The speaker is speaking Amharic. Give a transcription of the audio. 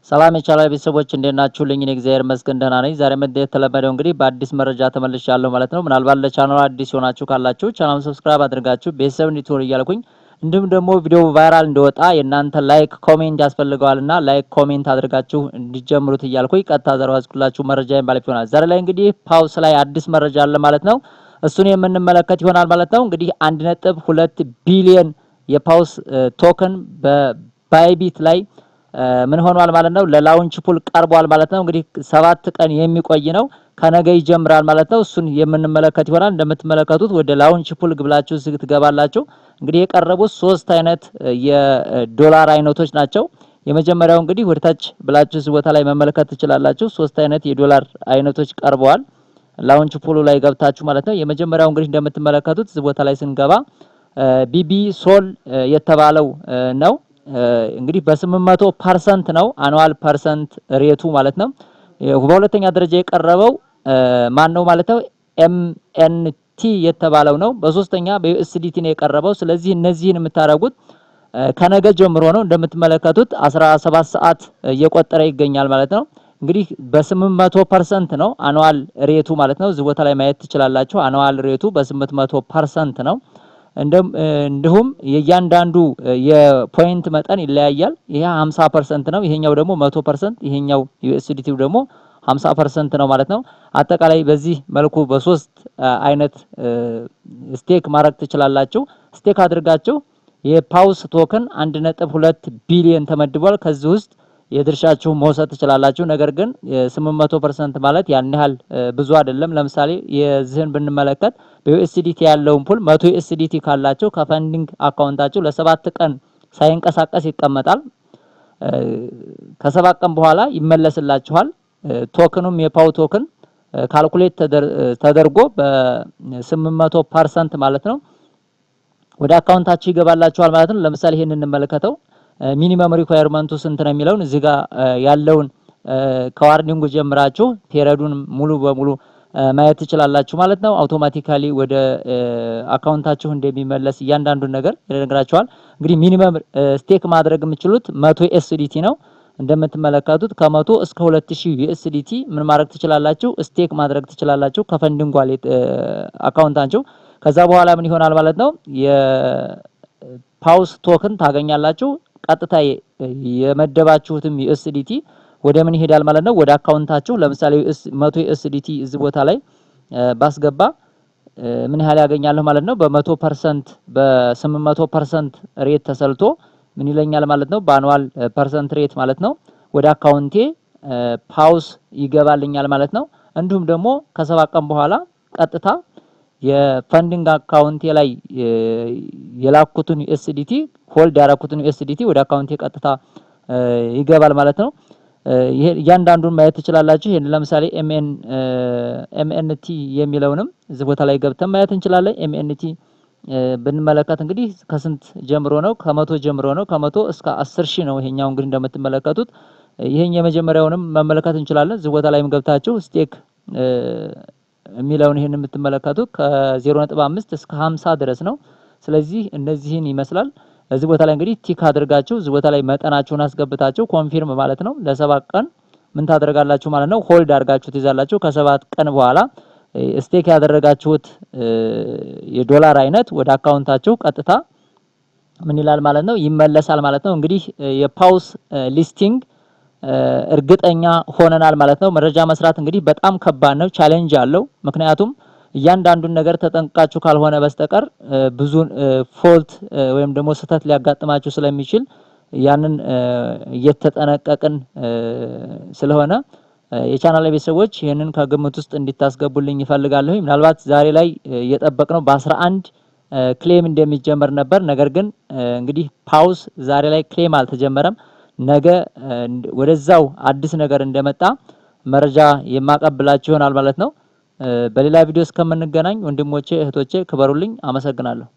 ሰላም የቻናል ቤተሰቦች እንዴት ናችሁልኝ? እኔ እግዚአብሔር ይመስገን ደህና ነኝ። ዛሬም እንደተለመደው እንግዲህ በአዲስ መረጃ ተመልሻለሁ ማለት ነው። ምናልባት ለቻናሉ አዲስ ሆናችሁ ካላችሁ ቻናሉን ሰብስክራይብ አድርጋችሁ ቤተሰብ እንድትሆኑ እያልኩኝ እንዲሁም ደግሞ ቪዲዮ ቫይራል እንዲወጣ የእናንተ ላይክ ኮሜንት ያስፈልገዋልና ላይክ ኮሜንት አድርጋችሁ እንዲጀምሩት እያልኩኝ ቀጥታ ዘራዝኩላችሁ መረጃ ባለፍ ይሆናል። ዛሬ ላይ እንግዲህ ፓውስ ላይ አዲስ መረጃ አለ ማለት ነው። እሱን የምንመለከት ይሆናል ማለት ነው። እንግዲህ 1.2 ቢሊዮን የፓውስ ቶከን በባይቢት ላይ ምን ሆኗል ማለት ነው። ለላውንች ፑል ቀርቧል ማለት ነው። እንግዲህ 7 ቀን የሚቆይ ነው። ከነገ ይጀምራል ማለት ነው። እሱን የምንመለከት ይሆናል። እንደምትመለከቱት ወደ ላውንች ፑል ግብላችሁ ትገባላችሁ። እንግዲህ የቀረቡት 3 አይነት የዶላር አይነቶች ናቸው። የመጀመሪያው እንግዲህ ወደታች ብላችሁ እዚህ ቦታ ላይ መመልከት ትችላላችሁ። 3 አይነት የዶላር አይነቶች ቀርበዋል ላውንች ፑሉ ላይ ገብታችሁ ማለት ነው። የመጀመሪያው እንግዲህ እንደምትመለከቱት እዚህ ቦታ ላይ ስንገባ ቢቢ ሶል የተባለው ነው። እንግዲህ በ800% ነው አኑዋል ፐርሰንት ሬቱ ማለት ነው። በሁለተኛ ደረጃ የቀረበው ማን ነው ማለት ነው? ኤምኤንቲ የተባለው ነው። በሶስተኛ በዩኤስዲቲ ነው የቀረበው። ስለዚህ እነዚህን የምታረጉት ከነገ ጀምሮ ነው። እንደምትመለከቱት 17 ሰዓት እየቆጠረ ይገኛል ማለት ነው። እንግዲህ በ800% ነው አኑዋል ሬቱ ማለት ነው። እዚህ ቦታ ላይ ማየት ትችላላችሁ። አኑዋል ሬቱ በ800% ነው። እንዲሁም የእያንዳንዱ የፖይንት መጠን ይለያያል። ይሄ 50% ነው። ይሄኛው ደግሞ 100%፣ ይሄኛው ዩኤስዲቲው ደግሞ 50% ነው ማለት ነው። አጠቃላይ በዚህ መልኩ በሶስት አይነት ስቴክ ማድረግ ትችላላችሁ። ስቴክ አድርጋችሁ የፓውስ ቶከን 1.2 ቢሊዮን ተመድቧል። ከዚህ ውስጥ የድርሻችሁ መውሰድ ትችላላችሁ። ነገር ግን 800% ማለት ያን ያህል ብዙ አይደለም። ለምሳሌ የዚህን ብንመለከት በዩኤስዲቲ ያለውን ፑል 100 ዩኤስዲቲ ካላችሁ ከፈንዲንግ አካውንታችሁ ለ7 ቀን ሳይንቀሳቀስ ይቀመጣል። ከ7 ቀን በኋላ ይመለስላችኋል። ቶክኑም የፓው ቶክን ካልኩሌት ተደርጎ በ800% ማለት ነው ወደ አካውንታችሁ ይገባላችኋል ማለት ነው። ለምሳሌ ይሄን እንመለከተው። ሚኒመም ሪኳየርመንቱ ስንት ነው የሚለውን እዚህ ጋር ያለውን ከዋርኒንጉ ጀምራችሁ ፔሪዮዱን ሙሉ በሙሉ ማየት ትችላላችሁ ማለት ነው። አውቶማቲካሊ ወደ አካውንታችሁ እንደሚመለስ እያንዳንዱን ነገር ይነግራችኋል። እንግዲህ ሚኒመም ስቴክ ማድረግ የምትችሉት 100 ዩኤስዲቲ ነው። እንደምትመለከቱት ከ100 እስከ 2000 ዩኤስዲቲ ምን ማድረግ ትችላላችሁ? ስቴክ ማድረግ ትችላላችሁ ከፈንዲንግ ዋሌት አካውንታችሁ። ከዛ በኋላ ምን ይሆናል ማለት ነው? የፓውስ ቶክን ታገኛላችሁ። ቀጥታ የመደባችሁትም ዩኤስዲቲ ወደ ምን ይሄዳል ማለት ነው? ወደ አካውንታችሁ። ለምሳሌ 100 ዩኤስዲቲ እዚህ ቦታ ላይ ባስገባ ምን ያህል ያገኛለሁ ማለት ነው? በ100% በ800% ሬት ተሰልቶ ምን ይለኛል ማለት ነው? በአኑዋል ፐርሰንት ሬት ማለት ነው ወደ አካውንቴ ፓውስ ይገባልኛል ማለት ነው። እንዲሁም ደግሞ ከ7 ቀን በኋላ ቀጥታ የፈንዲንግ አካውንቴ ላይ የላኩትን ዩኤስዲቲ ሆልድ ያደረኩትን ዩኤስዲቲ ወደ አካውንቴ ቀጥታ ይገባል ማለት ነው። ይሄ እያንዳንዱን ማየት ትችላላችሁ። ይሄን ለምሳሌ ኤምኤንቲ የሚለውንም እዚህ ቦታ ላይ ገብተን ማየት እንችላለን። ኤምኤንቲ ብንመለከት እንግዲህ ከስንት ጀምሮ ነው? ከ100 ጀምሮ ነው። ከ100 እስከ 10000 ነው። ይሄኛው እንግዲህ እንደምትመለከቱት ይሄን የመጀመሪያውንም መመልከት እንችላለን። እዚህ ቦታ ላይም ገብታችሁ ስቴክ የሚለውን ይሄን የምትመለከቱት ከ0.5 እስከ 50 ድረስ ነው። ስለዚህ እነዚህን ይመስላል። እዚህ ቦታ ላይ እንግዲህ ቲክ አድርጋችሁ እዚህ ቦታ ላይ መጠናችሁን አስገብታችሁ ኮንፊርም ማለት ነው። ለ7 ቀን ምን ታደርጋላችሁ ማለት ነው? ሆልድ አድርጋችሁ ትይዛላችሁ። ከ7 ቀን በኋላ ስቴክ ያደረጋችሁት የዶላር አይነት ወደ አካውንታችሁ ቀጥታ ምን ይላል ማለት ነው? ይመለሳል ማለት ነው። እንግዲህ የፓውስ ሊስቲንግ እርግጠኛ ሆነናል ማለት ነው። መረጃ መስራት እንግዲህ በጣም ከባድ ነው፣ ቻሌንጅ አለው። ምክንያቱም እያንዳንዱን ነገር ተጠንቅቃችሁ ካልሆነ በስተቀር ብዙ ፎልት ወይም ደግሞ ስህተት ሊያጋጥማችሁ ስለሚችል ያንን እየተጠነቀቅን ስለሆነ የቻናል ቤተሰቦች ይሄንን ከግምት ውስጥ እንድታስገቡልኝ ይፈልጋለሁ። ምናልባት ዛሬ ላይ እየጠበቅነው በ11 ክሌም እንደሚጀመር ነበር። ነገር ግን እንግዲህ ፓውስ ዛሬ ላይ ክሌም አልተጀመረም። ነገ ወደዛው አዲስ ነገር እንደመጣ መረጃ የማቀብላችሁ ይሆናል ማለት ነው። በሌላ ቪዲዮ እስከምንገናኝ ወንድሞቼ እህቶቼ ክበሩልኝ። አመሰግናለሁ።